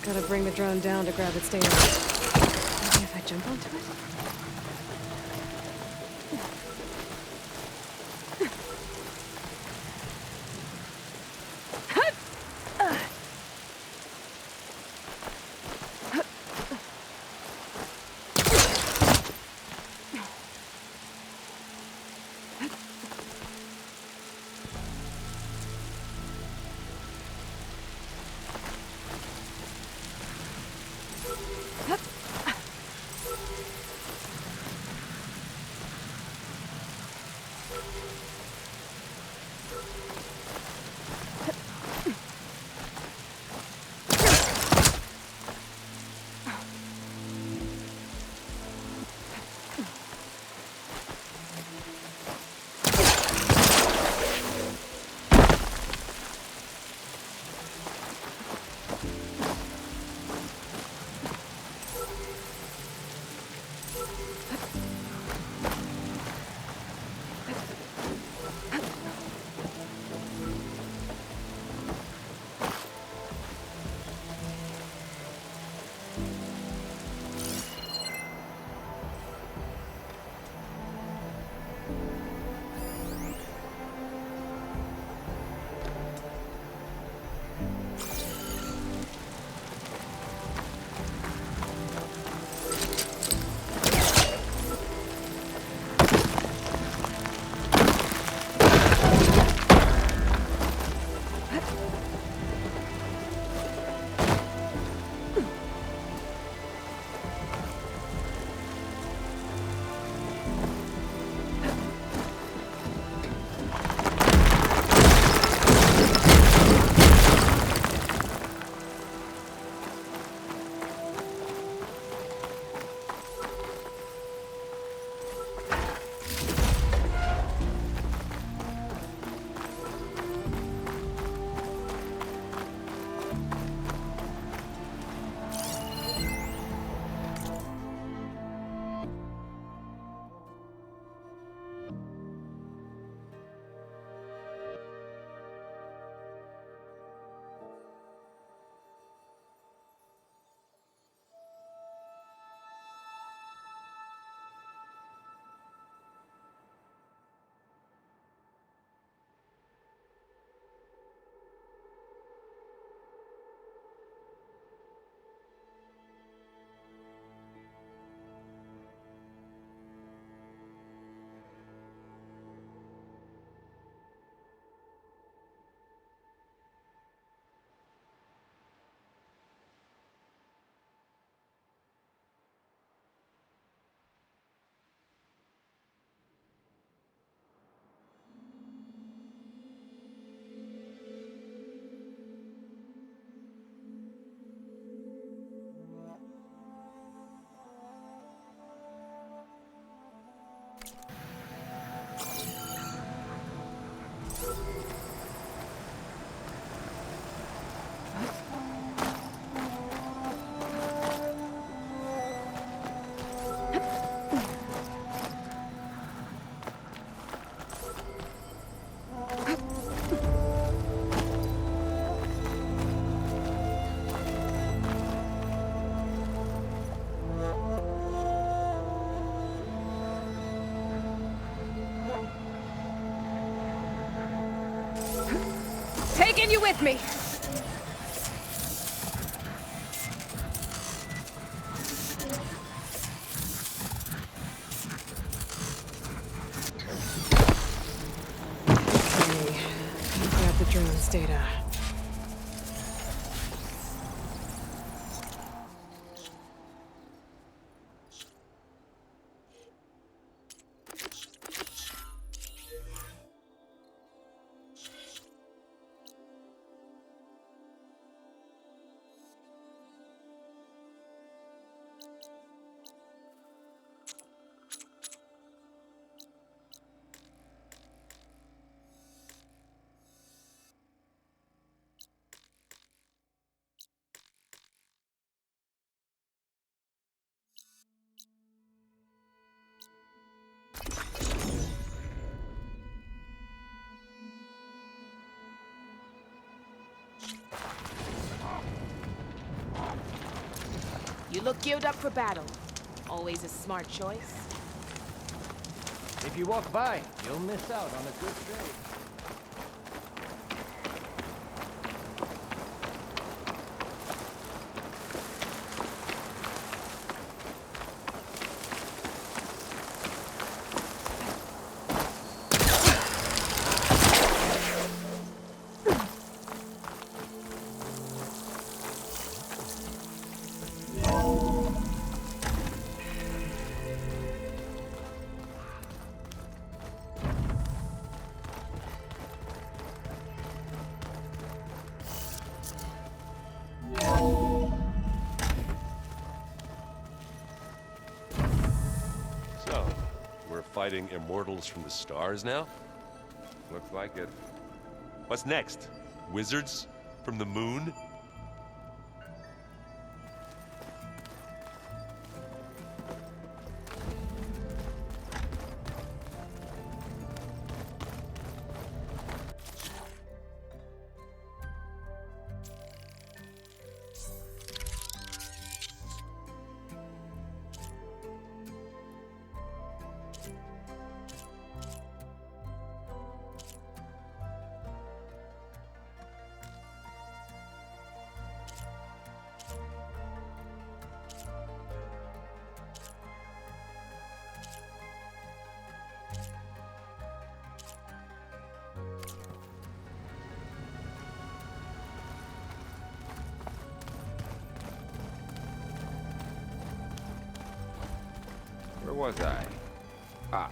Gotta bring the drone down to grab its data. Maybe if I jump onto it? Taking you with me. Okay, grab the drone's data. You look geared up for battle. Always a smart choice. If you walk by, you'll miss out on a good trade. So, we're fighting immortals from the stars now? Looks like it. What's next? Wizards from the moon? Where was I? Ah.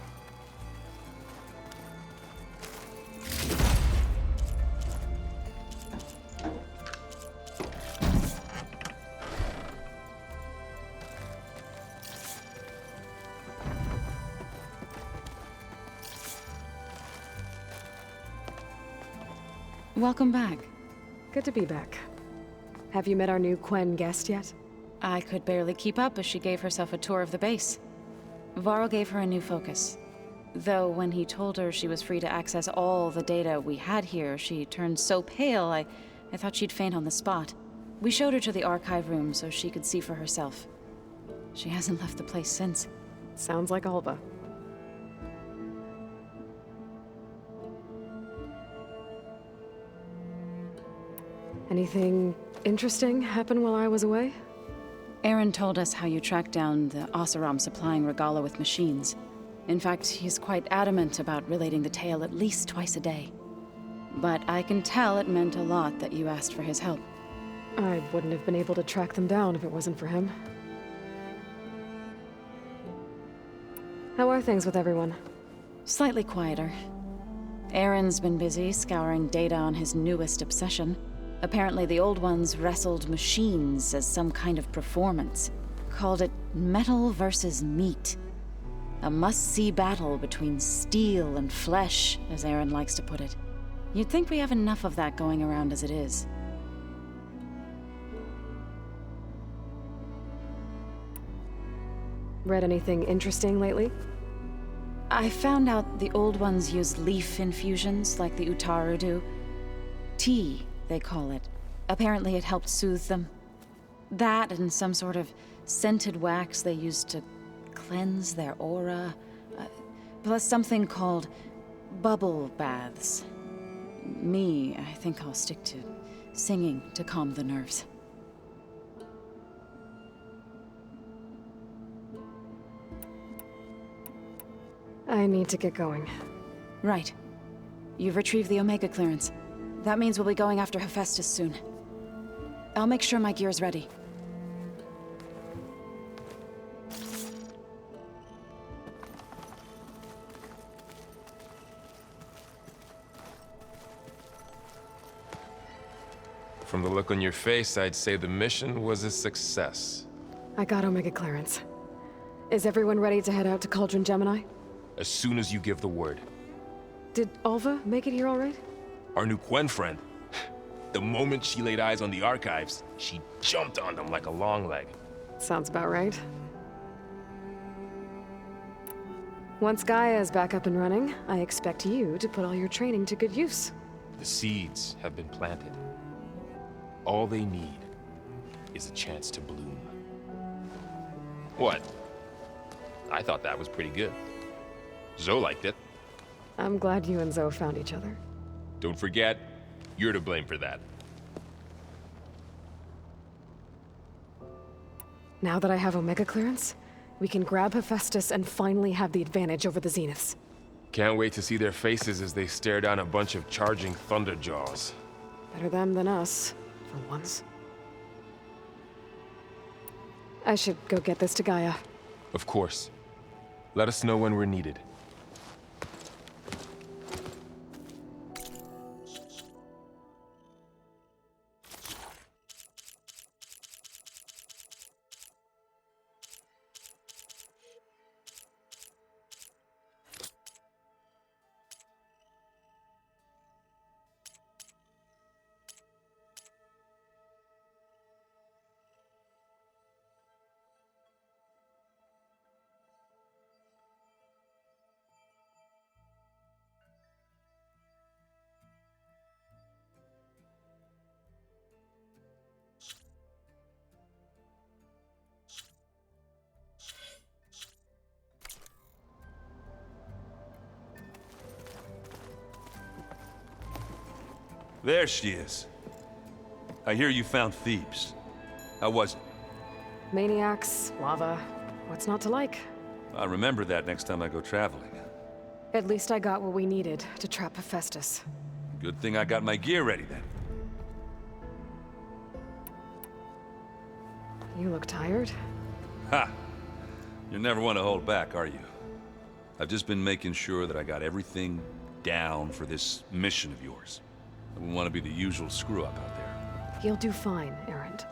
Welcome back. Good to be back. Have you met our new Quen guest yet? I could barely keep up as she gave herself a tour of the base. Varl gave her a new focus. Though when he told her she was free to access all the data we had here, she turned so pale I thought she'd faint on the spot. We showed her to the archive room so she could see for herself. She hasn't left the place since. Sounds like Alva. Anything interesting happen while I was away? Aaron told us how you tracked down the Oseram supplying Regala with machines. In fact, he's quite adamant about relating the tale at least twice a day. But I can tell it meant a lot that you asked for his help. I wouldn't have been able to track them down if it wasn't for him. How are things with everyone? Slightly quieter. Aaron's been busy scouring data on his newest obsession. Apparently the old ones wrestled machines as some kind of performance. Called it metal versus meat. A must-see battle between steel and flesh, as Aaron likes to put it. You'd think we have enough of that going around as it is. Read anything interesting lately? I found out the old ones use leaf infusions like the Utaru do. Tea, they call it. Apparently it helped soothe them. That and some sort of scented wax they used to cleanse their aura. Plus something called bubble baths. Me, I think I'll stick to singing to calm the nerves. I need to get going. Right. You've retrieved the Omega clearance. That means we'll be going after Hephaestus soon. I'll make sure my gear's ready. From the look on your face, I'd say the mission was a success. I got Omega clearance. Is everyone ready to head out to Cauldron Gemini? As soon as you give the word. Did Alva make it here all right? Our new Quen friend. The moment she laid eyes on the archives, she jumped on them like a long leg. Sounds about right. Once Gaia is back up and running, I expect you to put all your training to good use. The seeds have been planted. All they need is a chance to bloom. What? I thought that was pretty good. Zoe liked it. I'm glad you and Zoe found each other. Don't forget, you're to blame for that. Now that I have Omega clearance, we can grab Hephaestus and finally have the advantage over the Zeniths. Can't wait to see their faces as they stare down a bunch of charging Thunderjaws. Better them than us, for once. I should go get this to Gaia. Of course. Let us know when we're needed. There she is. I hear you found Thebes. How was it? Maniacs, lava, what's not to like? I'll remember that next time I go traveling. At least I got what we needed to trap Hephaestus. Good thing I got my gear ready then. You look tired. Ha! You never want to hold back, are you? I've just been making sure that I got everything down for this mission of yours. I wouldn't want to be the usual screw-up out there. You'll do fine, Errand.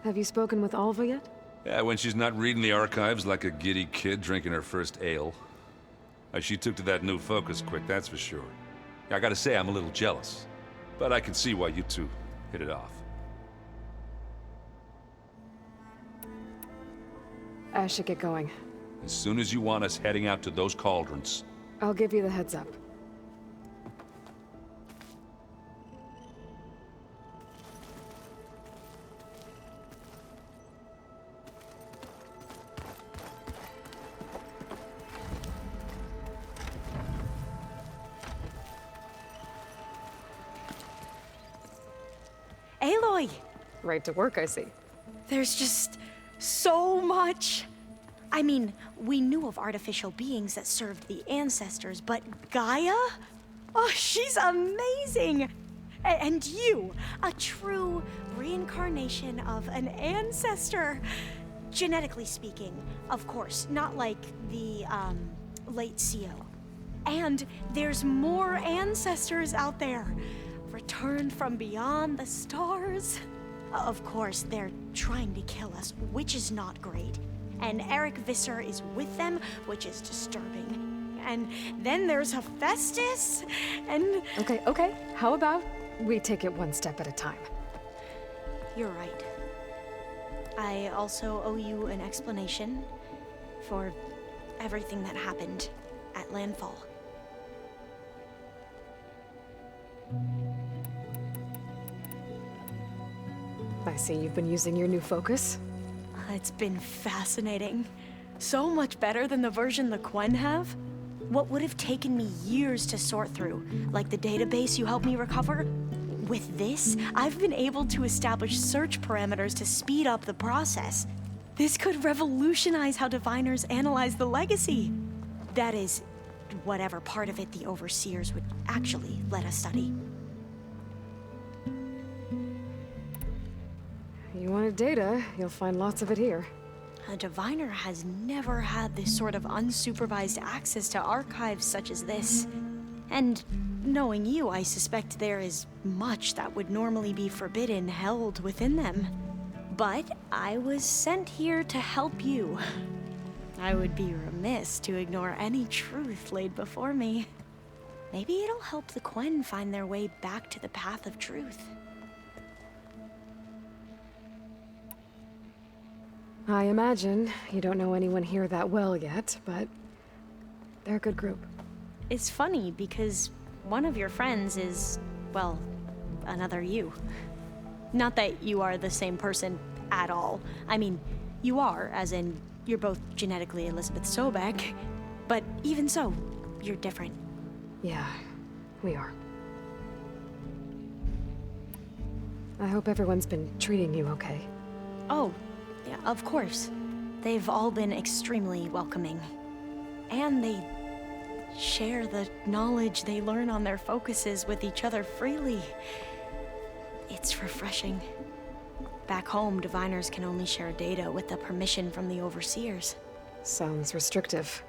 Have you spoken with Alva yet? Yeah, when she's not reading the archives like a giddy kid drinking her first ale. She took to that new focus quick, that's for sure. I gotta say, I'm a little jealous. But I can see why you two hit it off. I should get going. As soon as you want us heading out to those cauldrons. I'll give you the heads up. Aloy! Right to work, I see. There's just so much. I mean, we knew of artificial beings that served the ancestors, but Gaia? Oh, she's amazing! And you, a true reincarnation of an ancestor. Genetically speaking, of course, not like the, late CO. And there's more ancestors out there, returned from beyond the stars. Of course, they're trying to kill us, which is not great. And Eric Visser is with them, which is disturbing. And then there's Hephaestus, and... Okay. How about we take it one step at a time? You're right. I also owe you an explanation for everything that happened at Landfall. I see you've been using your new focus. It's been fascinating. So much better than the version the Quen have. What would have taken me years to sort through, like the database you helped me recover, with this, I've been able to establish search parameters to speed up the process. This could revolutionize how diviners analyze the legacy. That is, whatever part of it the overseers would actually let us study. You wanted data, you'll find lots of it here. A diviner has never had this sort of unsupervised access to archives such as this. And knowing you, I suspect there is much that would normally be forbidden held within them. But I was sent here to help you. I would be remiss to ignore any truth laid before me. Maybe it'll help the Quen find their way back to the path of truth. I imagine you don't know anyone here that well yet, but they're a good group. It's funny because one of your friends is, well, another you. Not that you are the same person at all. I mean, you are, as in, you're both genetically Elizabeth Sobek, but even so, you're different. Yeah, we are. I hope everyone's been treating you okay. Oh, yeah, of course. They've all been extremely welcoming. And they share the knowledge they learn on their focuses with each other freely. It's refreshing. Back home, diviners can only share data with the permission from the overseers. Sounds restrictive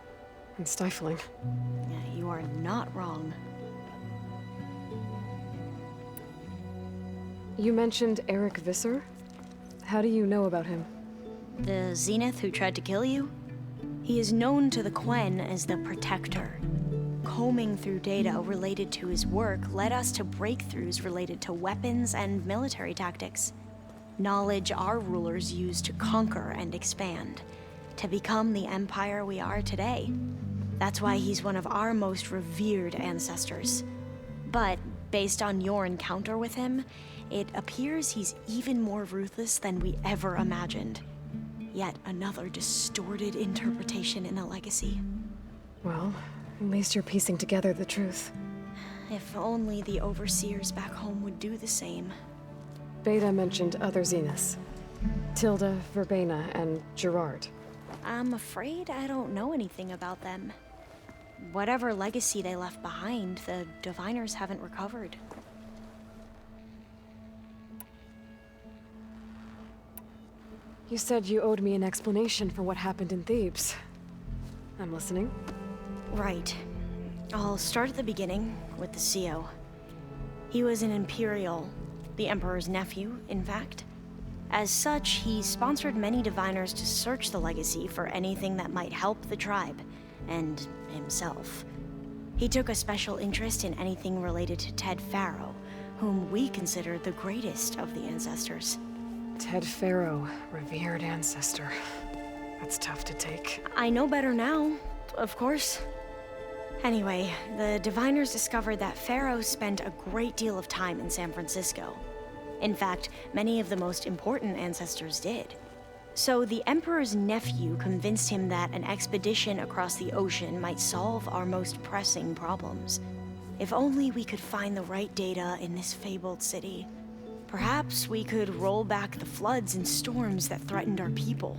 and stifling. Yeah, you are not wrong. You mentioned Eric Visser? How do you know about him? The Zenith who tried to kill you? He is known to the Quen as the Protector. Combing through data related to his work led us to breakthroughs related to weapons and military tactics. Knowledge our rulers used to conquer and expand, to become the empire we are today. That's why he's one of our most revered ancestors. But based on your encounter with him, it appears he's even more ruthless than we ever imagined. Yet another distorted interpretation in the legacy. Well, at least you're piecing together the truth. If only the overseers back home would do the same. Beta mentioned other Zeniths. Tilda, Verbena, and Gerard. I'm afraid I don't know anything about them. Whatever legacy they left behind, the diviners haven't recovered. You said you owed me an explanation for what happened in Thebes. I'm listening. Right. I'll start at the beginning, with the CO. He was an Imperial, the Emperor's nephew, in fact. As such, he sponsored many diviners to search the legacy for anything that might help the tribe, and himself. He took a special interest in anything related to Ted Faro, whom we consider the greatest of the ancestors. Ted Faro, revered ancestor. That's tough to take. I know better now, of course. Anyway, the diviners discovered that Faro spent a great deal of time in San Francisco. In fact, many of the most important ancestors did. So the Emperor's nephew convinced him that an expedition across the ocean might solve our most pressing problems. If only we could find the right data in this fabled city. Perhaps we could roll back the floods and storms that threatened our people.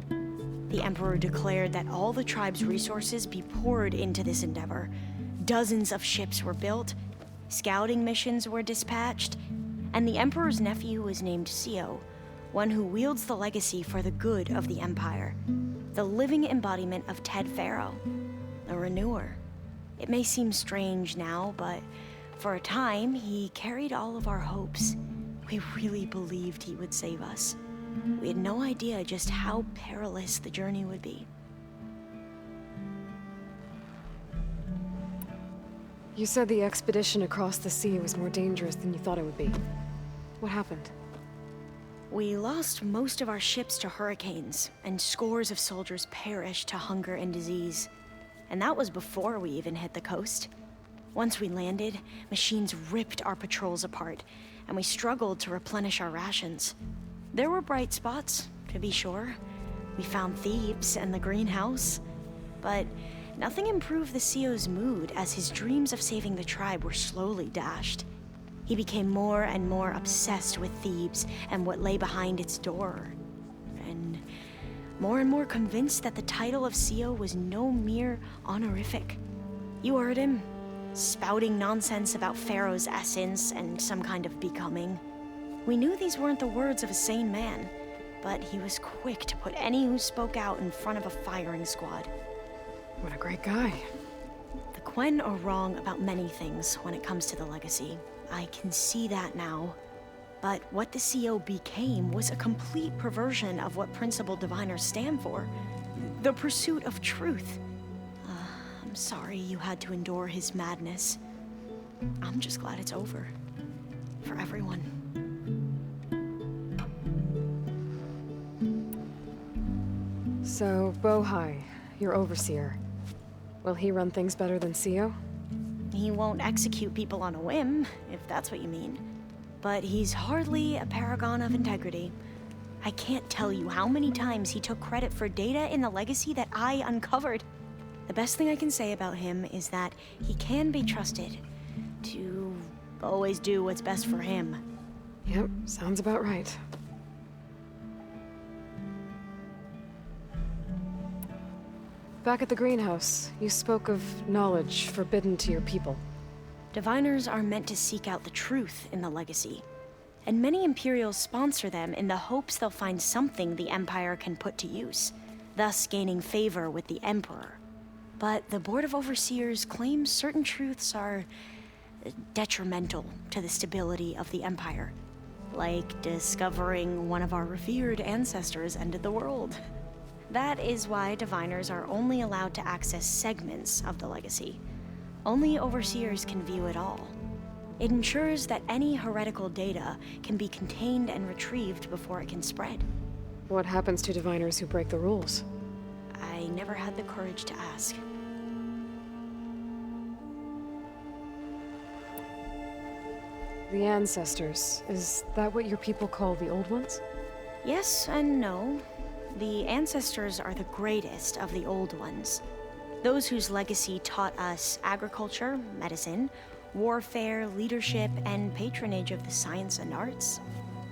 The Emperor declared that all the tribe's resources be poured into this endeavor. Dozens of ships were built, scouting missions were dispatched, and the Emperor's nephew was named CO, one who wields the legacy for the good of the Empire. The living embodiment of Ted Faro, the Renewer. It may seem strange now, but for a time, he carried all of our hopes. We really believed he would save us. We had no idea just how perilous the journey would be. You said the expedition across the sea was more dangerous than you thought it would be. What happened? We lost most of our ships to hurricanes, and scores of soldiers perished to hunger and disease. And that was before we even hit the coast. Once we landed, machines ripped our patrols apart, and we struggled to replenish our rations. There were bright spots, to be sure. We found Thebes and the greenhouse, but nothing improved the CO's mood as his dreams of saving the tribe were slowly dashed. He became more and more obsessed with Thebes and what lay behind its door, and more convinced that the title of CO was no mere honorific. You heard him, spouting nonsense about Pharaoh's essence and some kind of becoming. We knew these weren't the words of a sane man, but he was quick to put any who spoke out in front of a firing squad. What a great guy. The Quen are wrong about many things when it comes to the legacy. I can see that now. But what the CO became was a complete perversion of what principled diviners stand for. The pursuit of truth. I'm sorry you had to endure his madness. I'm just glad it's over. For everyone. So, Bohai, your overseer. Will he run things better than CO? He won't execute people on a whim, if that's what you mean. but he's hardly a paragon of integrity. I can't tell you how many times he took credit for data in the legacy that I uncovered. The best thing I can say about him is that he can be trusted to always do what's best for him. Yep, sounds about right. Back at the greenhouse, you spoke of knowledge forbidden to your people. Diviners are meant to seek out the truth in the legacy, and many Imperials sponsor them in the hopes they'll find something the Empire can put to use, thus gaining favor with the Emperor. But the Board of Overseers claims certain truths are detrimental to the stability of the Empire, like discovering one of our revered ancestors ended the world. That is why Diviners are only allowed to access segments of the legacy. Only Overseers can view it all. It ensures that any heretical data can be contained and retrieved before it can spread. What happens to diviners who break the rules? I never had the courage to ask. The ancestors, is that what your people call the old ones? Yes and no. The ancestors are the greatest of the old ones. Those whose legacy taught us agriculture, medicine, warfare, leadership, and patronage of the science and arts.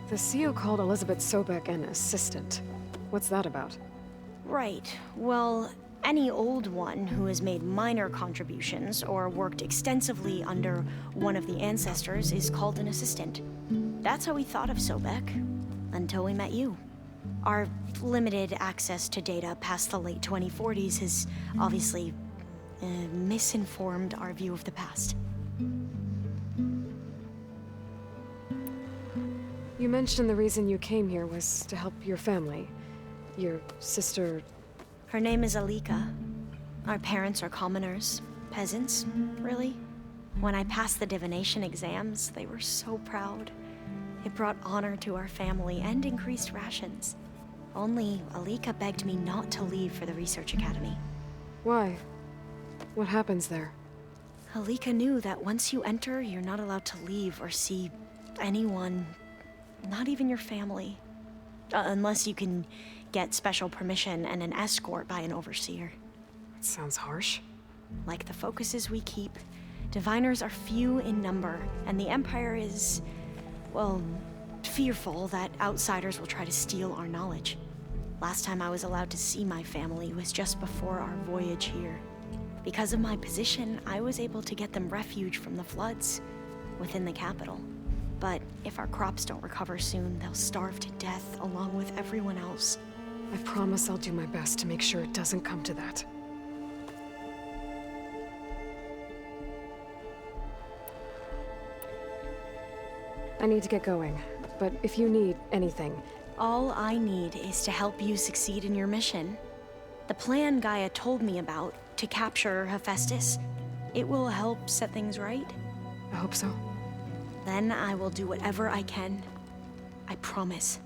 The CEO called Elizabeth Sobek an assistant. What's that about? Right. Well, any old one who has made minor contributions or worked extensively under one of the ancestors is called an assistant. That's how we thought of Sobek, until we met you. Our limited access to data past the late 2040s has obviously misinformed our view of the past. You mentioned the reason you came here was to help your family. Your sister... Her name is Alika. Our parents are commoners. Peasants, really. When I passed the divination exams, they were so proud. It brought honor to our family and increased rations. Only Alika begged me not to leave for the Research Academy. Why? What happens there? Alika knew that once you enter, you're not allowed to leave or see anyone, not even your family. Unless you can get special permission and an escort by an overseer. That sounds harsh. Like the focuses we keep, diviners are few in number, and the Empire is, well, fearful that outsiders will try to steal our knowledge. Last time I was allowed to see my family was just before our voyage here. Because of my position, I was able to get them refuge from the floods within the capital. But if our crops don't recover soon, they'll starve to death along with everyone else. I promise I'll do my best to make sure it doesn't come to that. I need to get going, but if you need anything... All I need is to help you succeed in your mission. The plan Gaia told me about, to capture Hephaestus, it will help set things right. I hope so. Then I will do whatever I can. I promise.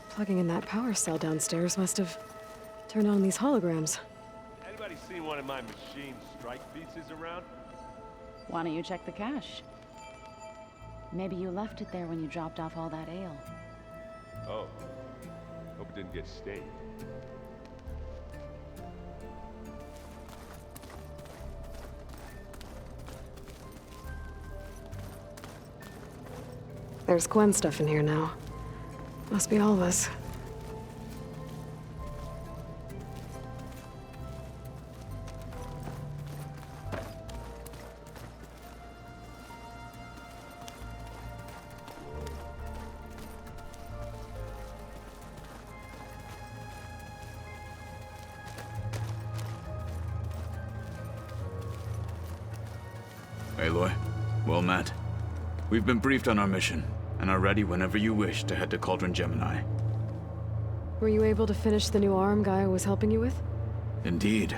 Plugging in that power cell downstairs must have turned on these holograms. Anybody seen one of my machine strike pieces around? Why don't you check the cache? Maybe you left it there when you dropped off all that ale. Oh. Hope it didn't get stained. There's Gwen stuff in here now. Must be Alva's. Aloy, well met. We've been briefed on our mission, and are ready whenever you wish to head to Cauldron Gemini. Were you able to finish the new arm Gaia was helping you with? Indeed.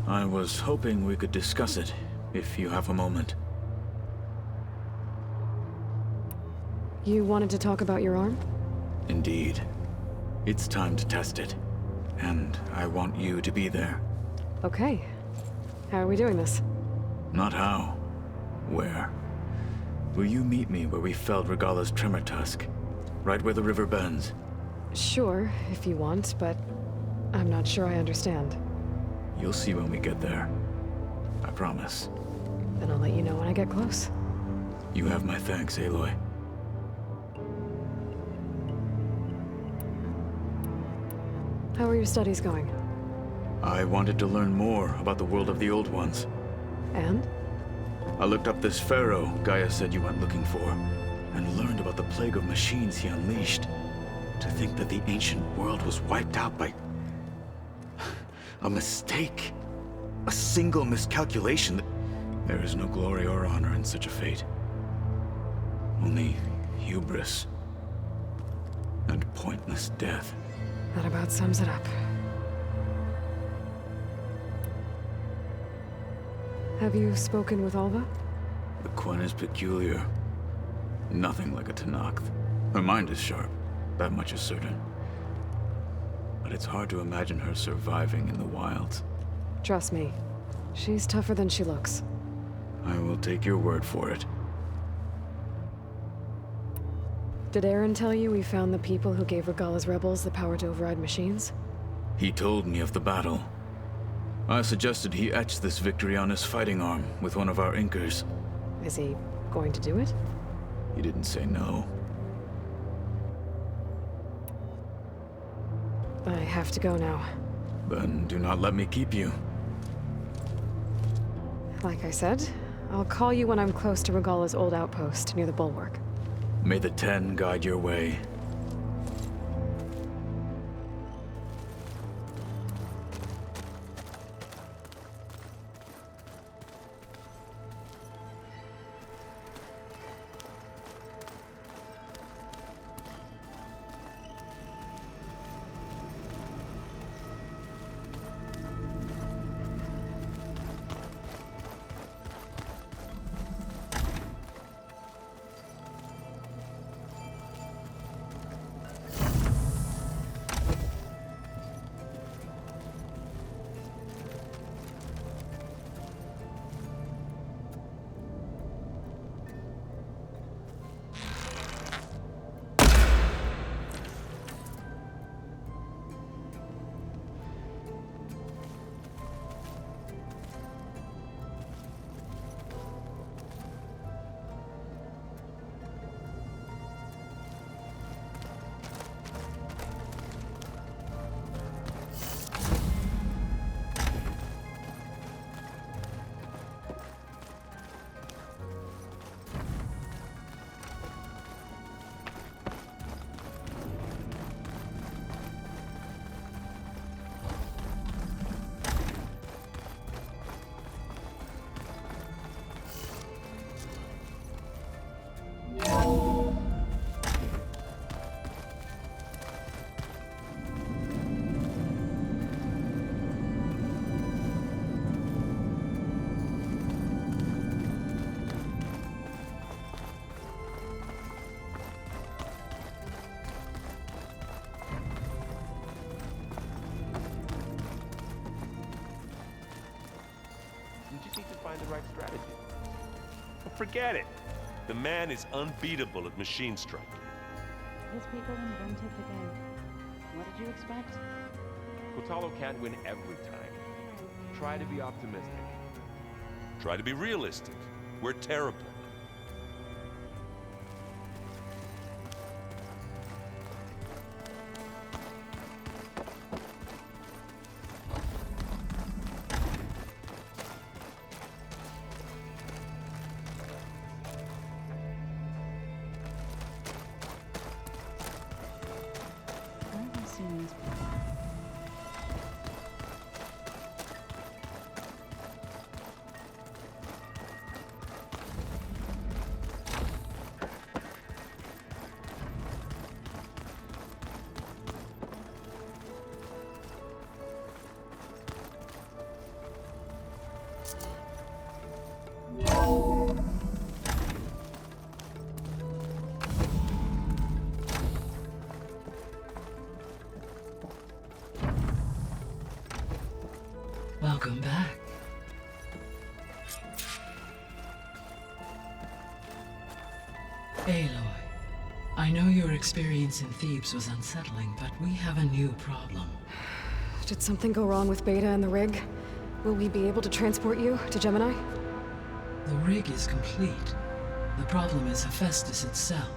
I was hoping we could discuss it, if you have a moment. You wanted to talk about your arm? Indeed. It's time to test it. And I want you to be there. Okay. How are we doing this? Not how. Where? Will you meet me where we felled Regala's tremor tusk? Right where the river bends? Sure, if you want, but I'm not sure I understand. You'll see when we get there. I promise. Then I'll let you know when I get close. You have my thanks, Aloy. How are your studies going? I wanted to learn more about the world of the Old Ones. And? I looked up this pharaoh Gaia said you went looking for, and learned about the plague of machines he unleashed. To think that the ancient world was wiped out by a mistake. A single miscalculation. There is no glory or honor in such a fate. Only hubris and pointless death. That about sums it up. Have you spoken with Alva? The Quen is peculiar. Nothing like a Tenakth. Her mind is sharp, that much is certain. But it's hard to imagine her surviving in the wilds. Trust me, she's tougher than she looks. I will take your word for it. Did Aaron tell you we found the people who gave Regala's rebels the power to override machines? He told me of the battle. I suggested he etch this victory on his fighting arm with one of our inkers. Is he going to do it? He didn't say no. I have to go now. Then do not let me keep you. Like I said, I'll call you when I'm close to Regala's old outpost near the bulwark. May the Ten guide your way. Find the right strategy. Well, forget it. The man is unbeatable at machine strike. His people invented the game. What did you expect? Kotalo can't win every time. Try to be optimistic. Try to be realistic. We're terrible. Where have I seen these before? Aloy, I know your experience in Thebes was unsettling, but we have a new problem. Did something go wrong with Beta and the rig? Will we be able to transport you to Gemini? The rig is complete. The problem is Hephaestus itself.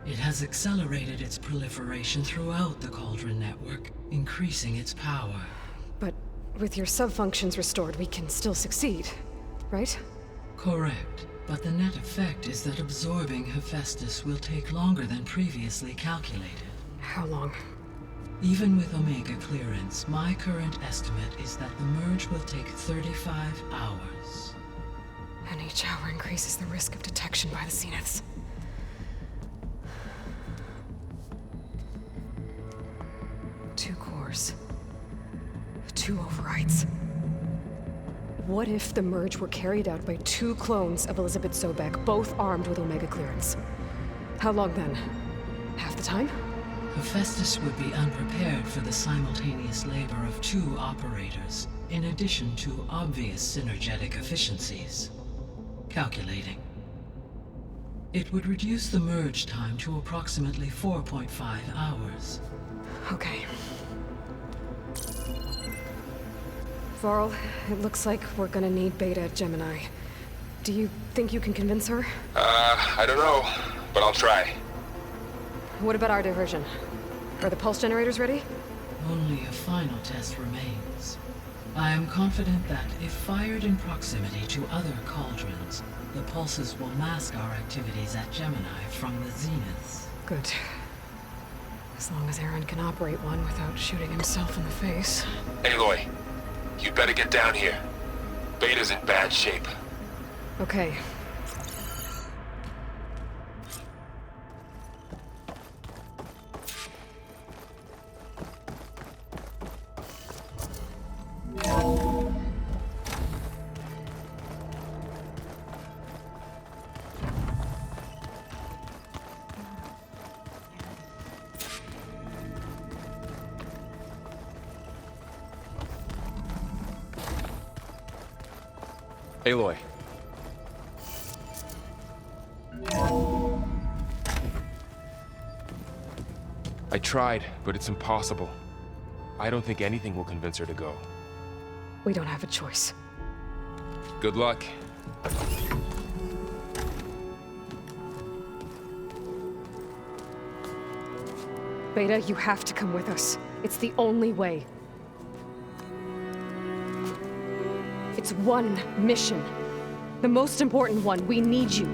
It has accelerated its proliferation throughout the Cauldron network, increasing its power. But with your sub-functions restored, we can still succeed, right? Correct. But the net effect is that absorbing Hephaestus will take longer than previously calculated. How long? Even with Omega clearance, my current estimate is that the merge will take 35 hours. And each hour increases the risk of detection by the Zeniths. Two cores. Two overrides. What if the merge were carried out by two clones of Elizabeth Sobek, both armed with Omega clearance? How long then? Half the time? Hephaestus would be unprepared for the simultaneous labor of two operators, in addition to obvious synergetic efficiencies. Calculating. It would reduce the merge time to approximately 4.5 hours. Okay. Varl, it looks like we're gonna need Beta at Gemini. Do you think you can convince her? I don't know, but I'll try. What about our diversion? Are the pulse generators ready? Only a final test remains. I am confident that if fired in proximity to other cauldrons, the pulses will mask our activities at Gemini from the Zeniths. Good. As long as Aaron can operate one without shooting himself in the face. Aloy, you better get down here. Beta's in bad shape. Okay. Aloy. I tried, but it's impossible. I don't think anything will convince her to go. We don't have a choice. Good luck. Beta, you have to come with us. It's the only way. It's one mission. The most important one. We need you.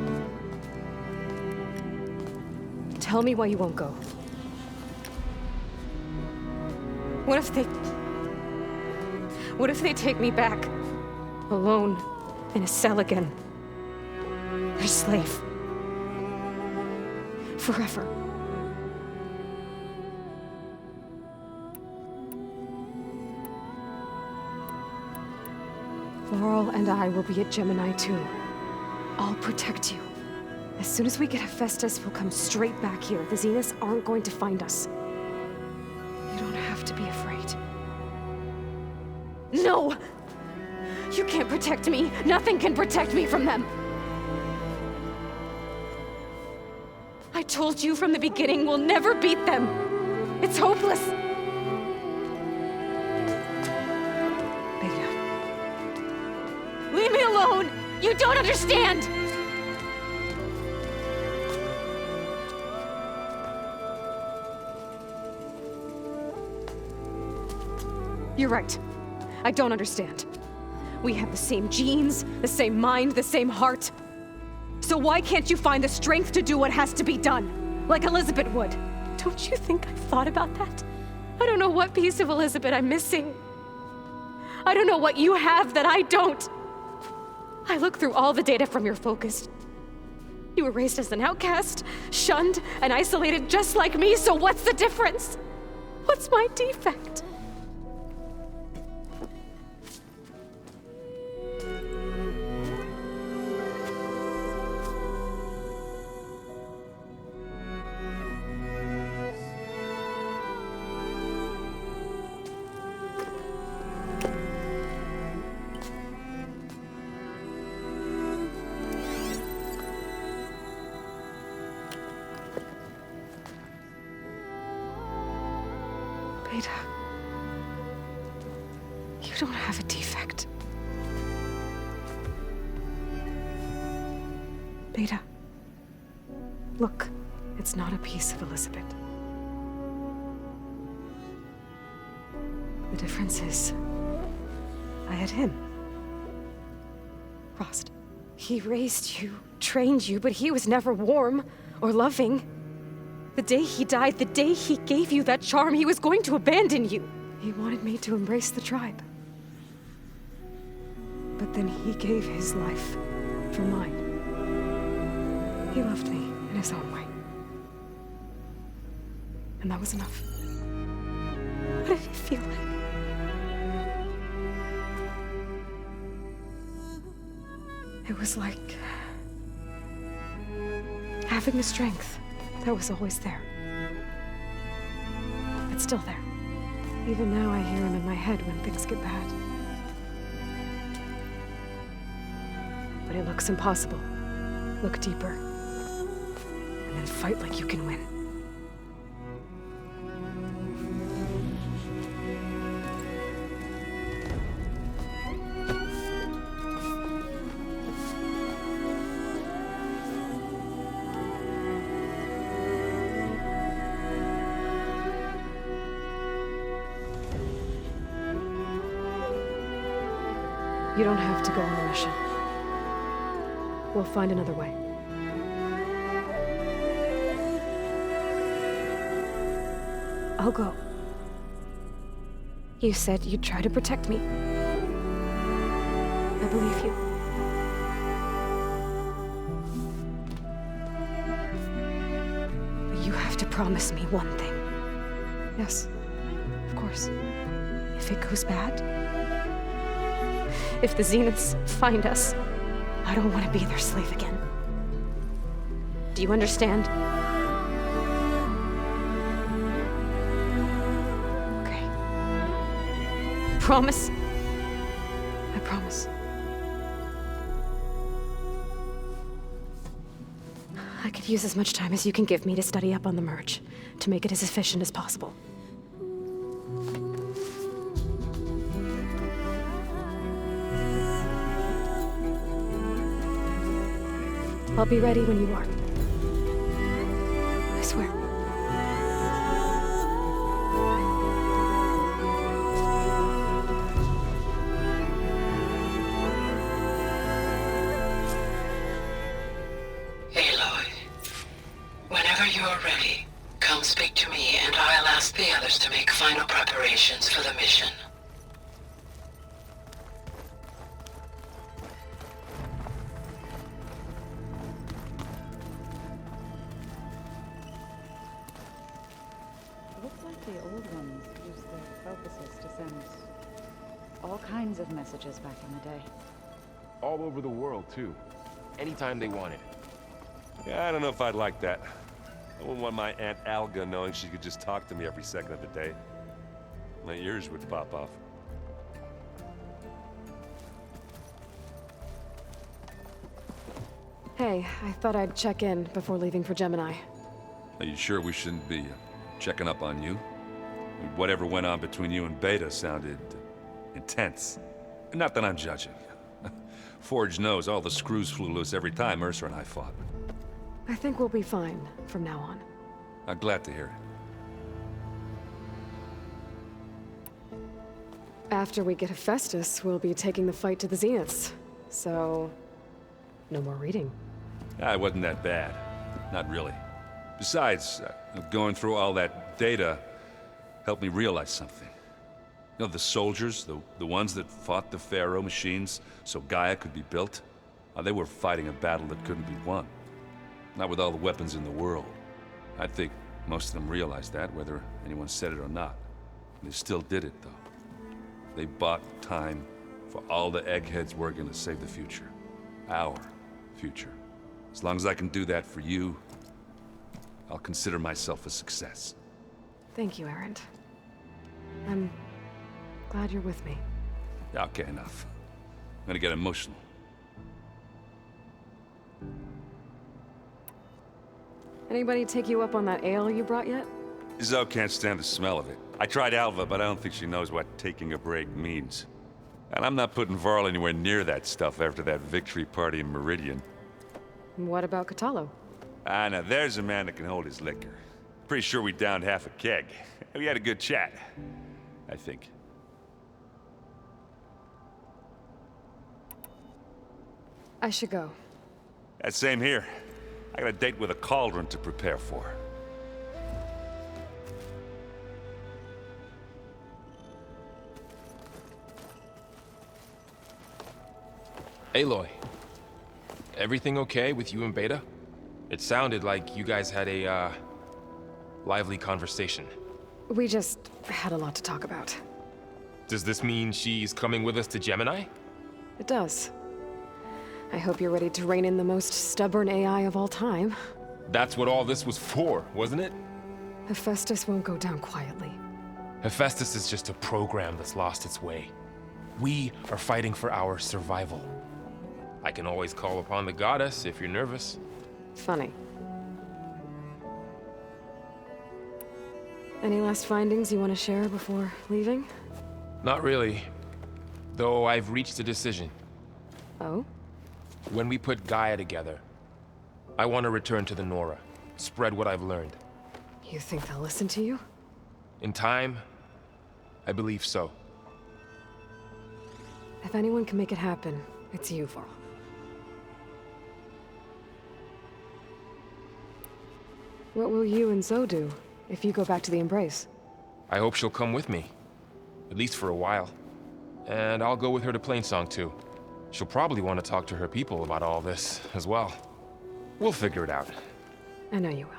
Tell me why you won't go. What if they take me back? Alone, in a cell again. A slave. Forever. Laurel and I will be at Gemini too. I'll protect you. As soon as we get Hephaestus, we'll come straight back here. The Zeniths aren't going to find us. You don't have to be afraid. No! You can't protect me. Nothing can protect me from them. I told you from the beginning, we'll never beat them. It's hopeless. Beta. Leave me alone! You don't understand! You're right. I don't understand. We have the same genes, the same mind, the same heart. So why can't you find the strength to do what has to be done? Like Elizabeth would. Don't you think I've thought about that? I don't know what piece of Elizabeth I'm missing. I don't know what you have that I don't. I look through all the data from your focus. You were raised as an outcast, shunned, and isolated just like me, so what's the difference? What's my defect? don't have a defect. Beta. Look, it's not a piece of Elizabeth. The difference is, I had him. Frost. He raised you, trained you, but he was never warm or loving. The day he died, the day he gave you that charm, he was going to abandon you. He wanted me to embrace the tribe. But then he gave his life for mine. He loved me in his own way. And that was enough. What did it feel like? It was like having the strength that was always there. It's still there. Even now I hear him in my head when things get bad. But it looks impossible. Look deeper. And then fight like you can win. You don't have to go on the mission. We'll find another way. I'll go. You said you'd try to protect me. I believe you. But you have to promise me one thing. Yes, of course. If it goes bad, if the Zeniths find us, I don't want to be their slave again. Do you understand? Okay. Promise? I promise. I could use as much time as you can give me to study up on the merge, to make it as efficient as possible. I'll be ready when you are. I swear. Aloy, whenever you're ready, come speak to me and I'll ask the others to make final preparations for the mission. Looks like the old ones used their focuses to send all kinds of messages back in the day. All over the world, too. Anytime they wanted. Yeah, I don't know if I'd like that. I wouldn't want my Aunt Alga knowing she could just talk to me every second of the day. My ears would pop off. Hey, I thought I'd check in before leaving for Gemini. Are you sure we shouldn't be checking up on you? Whatever went on between you and Beta sounded intense. Not that I'm judging. Forge knows all the screws flew loose every time Mercer and I fought. I think we'll be fine from now on. I'm glad to hear it. After we get Hephaestus, we'll be taking the fight to the Zeniths. So, no more reading. It wasn't that bad. Not really. Besides, going through all that data helped me realize something. You know, the soldiers, the ones that fought the Pharaoh machines so Gaia could be built, they were fighting a battle that couldn't be won. Not with all the weapons in the world. I think most of them realized that, whether anyone said it or not. They still did it, though. They bought time for all the eggheads working to save the future. Our future. As long as I can do that for you, I'll consider myself a success. Thank you, Erend. I'm glad you're with me. Yeah, okay, enough. I'm gonna get emotional. Anybody take you up on that ale you brought yet? Zoe can't stand the smell of it. I tried Alva, but I don't think she knows what taking a break means. And I'm not putting Varl anywhere near that stuff after that victory party in Meridian. What about Catalo? Ah, now there's a man that can hold his liquor. Pretty sure we downed half a keg. We had a good chat, I think. I should go. That same here. I got a date with a cauldron to prepare for. Aloy, everything okay with you and Beta? It sounded like you guys had a, lively conversation. We just had a lot to talk about. Does this mean she's coming with us to Gemini? It does. I hope you're ready to rein in the most stubborn AI of all time. That's what all this was for, wasn't it? Hephaestus won't go down quietly. Hephaestus is just a program that's lost its way. We are fighting for our survival. I can always call upon the goddess if you're nervous. Funny. Any last findings you want to share before leaving? Not really. Though I've reached a decision. Oh? When we put Gaia together, I want to return to the Nora. Spread what I've learned. You think they'll listen to you? In time, I believe so. If anyone can make it happen, it's you, Varl. What will you and Zoe do if you go back to the Embrace? I hope she'll come with me. At least for a while. And I'll go with her to Plainsong too. She'll probably want to talk to her people about all this as well. We'll figure it out. I know you will.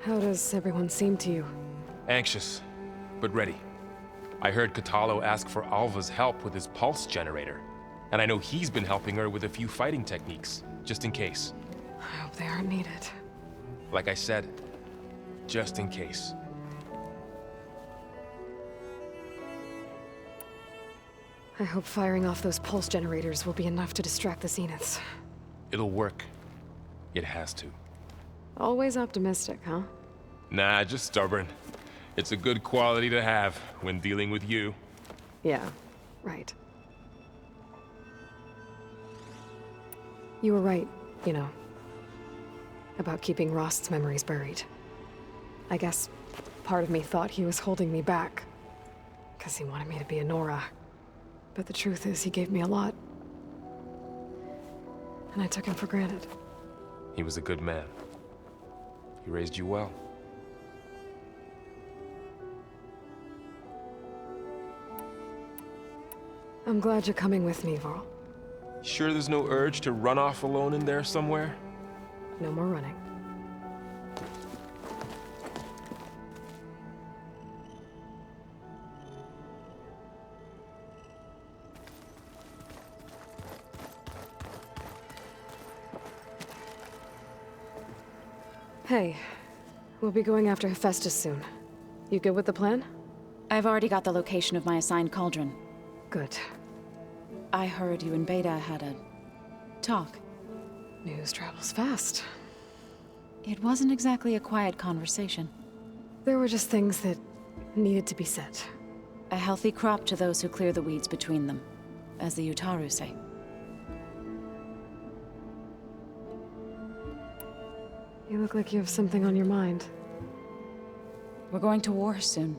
How does everyone seem to you? Anxious, but ready. I heard Catalo ask for Alva's help with his pulse generator. And I know he's been helping her with a few fighting techniques, just in case. I hope they aren't needed. Like I said, just in case. I hope firing off those pulse generators will be enough to distract the Zeniths. It'll work. It has to. Always optimistic, huh? Nah, just stubborn. It's a good quality to have when dealing with you. Yeah, right. You were right, you know, about keeping Rost's memories buried. I guess part of me thought he was holding me back, because he wanted me to be a Nora. But the truth is, he gave me a lot. And I took him for granted. He was a good man. He raised you well. I'm glad you're coming with me, Varl. Sure there's no urge to run off alone in there somewhere? No more running. Hey, we'll be going after Hephaestus soon. You good with the plan? I've already got the location of my assigned cauldron. Good. I heard you and Beta had a talk. News travels fast. It wasn't exactly a quiet conversation. There were just things that needed to be said. A healthy crop to those who clear the weeds between them, as the Utaru say. You look like you have something on your mind. We're going to war soon.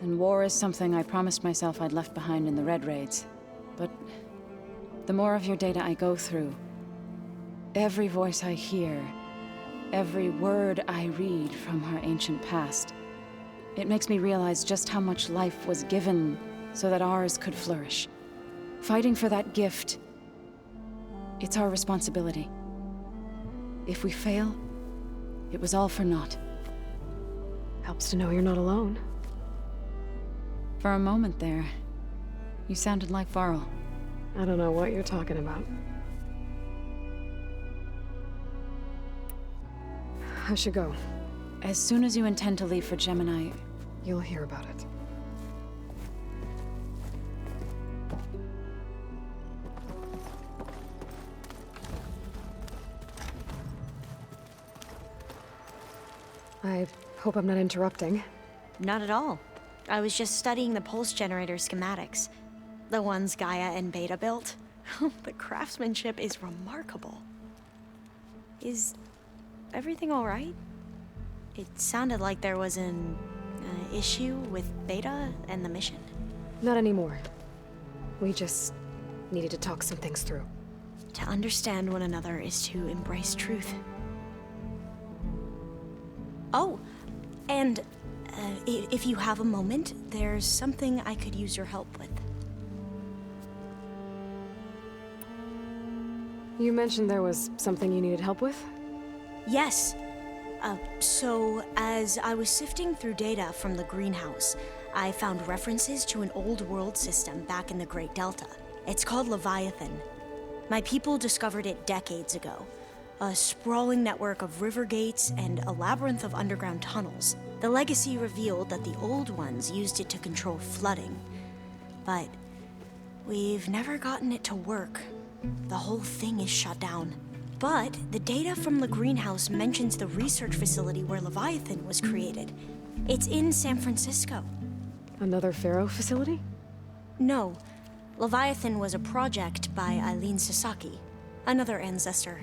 And war is something I promised myself I'd left behind in the Red Raids. But the more of your data I go through, every voice I hear, every word I read from her ancient past, it makes me realize just how much life was given so that ours could flourish. Fighting for that gift, it's our responsibility. If we fail, it was all for naught. Helps to know you're not alone. For a moment there, you sounded like Varl. I don't know what you're talking about. I should go. As soon as you intend to leave for Gemini, You'll hear about it. I Hope I'm not interrupting. Not at all. I was just studying the pulse generator schematics. The ones Gaia and Beta built. The craftsmanship is remarkable. Is everything all right? It sounded like there was an issue with Beta and the mission. Not anymore. We just needed to talk some things through. To understand one another is to embrace truth. Oh, and if you have a moment, there's something I could use your help with. You mentioned there was something you needed help with? Yes. So, as I was sifting through data from the greenhouse, I found references to an old world system back in the Great Delta. It's called Leviathan. My people discovered it decades ago. A sprawling network of river gates and a labyrinth of underground tunnels. The legacy revealed that the old ones used it to control flooding. But we've never gotten it to work. The whole thing is shut down. But the data from the greenhouse mentions the research facility where Leviathan was created. It's in San Francisco. Another Pharaoh facility? No. Leviathan was a project by Eileen Sasaki, another ancestor.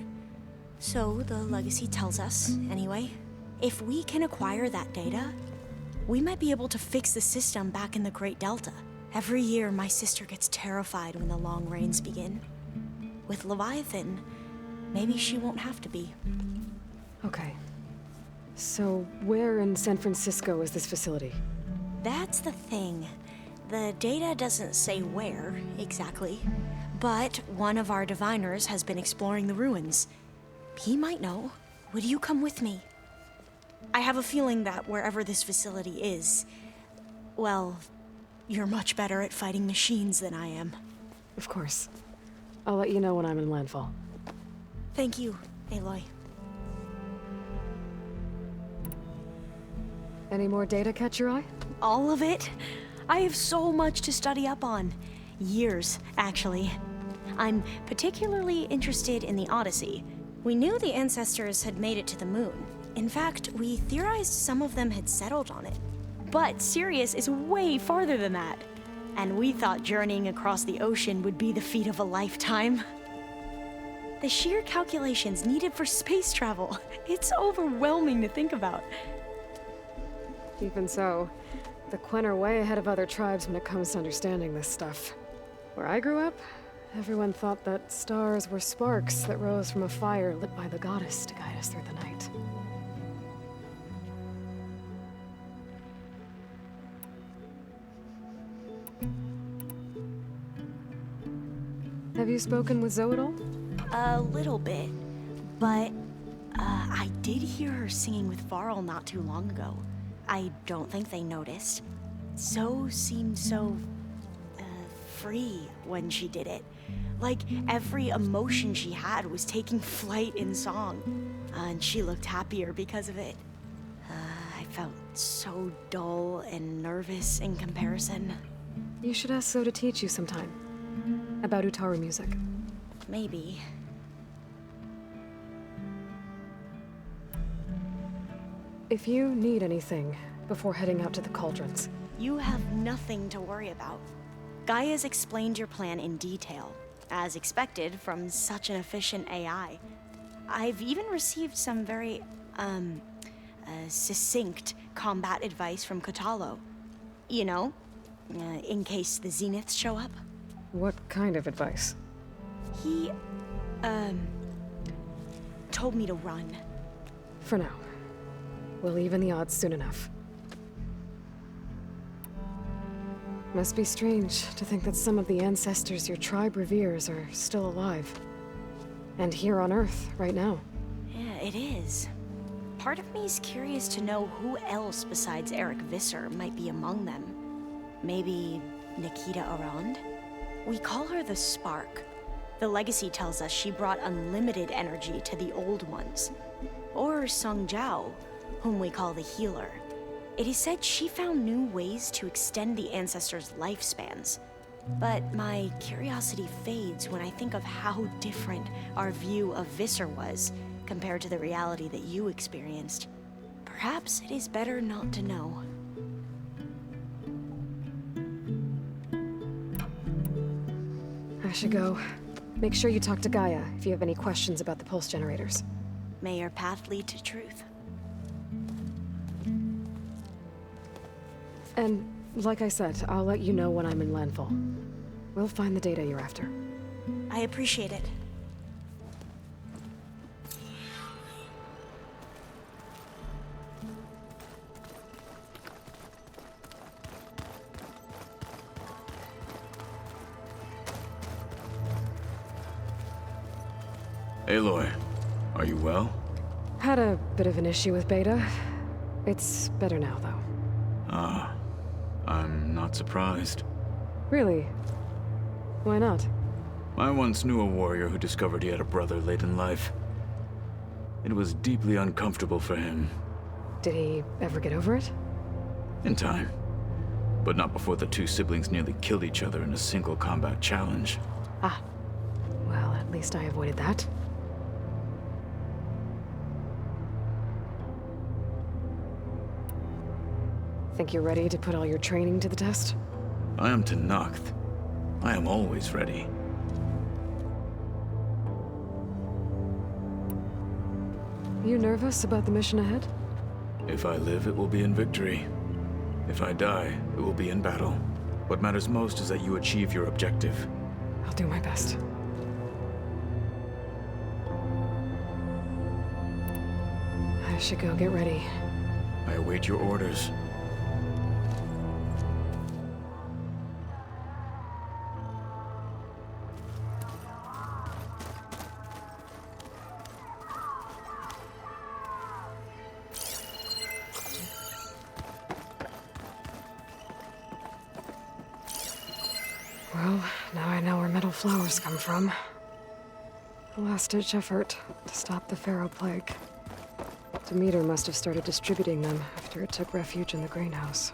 So the legacy tells us, anyway, if we can acquire that data, we might be able to fix the system back in the Great Delta. Every year, my sister gets terrified when the long rains begin. With Leviathan, maybe she won't have to be. Okay. So, where in San Francisco is this facility? That's the thing. The data doesn't say where, exactly. But one of our diviners has been exploring the ruins. He might know. Would you come with me? I have a feeling that wherever this facility is, well, you're much better at fighting machines than I am. Of course. I'll let you know when I'm in landfall. Thank you, Aloy. Any more data catch your eye? All of it? I have so much to study up on. Years, actually. I'm particularly interested in the Odyssey. We knew the ancestors had made it to the moon. In fact, we theorized some of them had settled on it. But Sirius is way farther than that. And we thought journeying across the ocean would be the feat of a lifetime. The sheer calculations needed for space travel, it's overwhelming to think about. Even so, the Quen are way ahead of other tribes when it comes to understanding this stuff. Where I grew up, everyone thought that stars were sparks that rose from a fire lit by the goddess to guide us through the night. Have you spoken with Zoe at all? A little bit, but I did hear her singing with Varl not too long ago. I don't think they noticed. Zoe seemed so free when she did it. Like every emotion she had was taking flight in song. And she looked happier because of it. I felt so dull and nervous in comparison. You should ask Zoe to teach you sometime. About Utaru music. Maybe. If you need anything before heading out to the cauldrons. You have nothing to worry about. Gaia's explained your plan in detail, as expected from such an efficient AI. I've even received some very, succinct combat advice from Katalo. You know, in case the Zeniths show up. What kind of advice? He, told me to run. For now. We'll even the odds soon enough. Must be strange to think that some of the ancestors your tribe reveres are still alive. And here on Earth, right now. Yeah, it is. Part of me's curious to know who else besides Eric Visser might be among them. Maybe Nikita Arand? We call her the Spark. The legacy tells us she brought unlimited energy to the old ones. Or Sung Jiao, whom we call the Healer. It is said she found new ways to extend the ancestors' lifespans. But my curiosity fades when I think of how different our view of Visser was compared to the reality that you experienced. perhaps it is better not to know. I should go. Make sure you talk to Gaia if you have any questions about the pulse generators. May your path lead to truth. And, like I said, I'll let you know when I'm in landfall. We'll find the data you're after. I appreciate it. Aloy, are you well? Had a bit of an issue with Beta. It's better now, though. Ah, I'm not surprised. Really? Why not? I once knew a warrior who discovered he had a brother late in life. It was deeply uncomfortable for him. Did he ever get over it? In time. But not before the two siblings nearly killed each other in a single combat challenge. Ah. Well, at least I avoided that. Think you're ready to put all your training to the test? I am Tenakth. I am always ready. You nervous about the mission ahead? If I live, it will be in victory. If I die, it will be in battle. What matters most is that you achieve your objective. I'll do my best. I should go get ready. I await your orders. Well, now I know where metal flowers come from. A last-ditch effort to stop the Pharaoh plague. Demeter must have started distributing them after it took refuge in the greenhouse.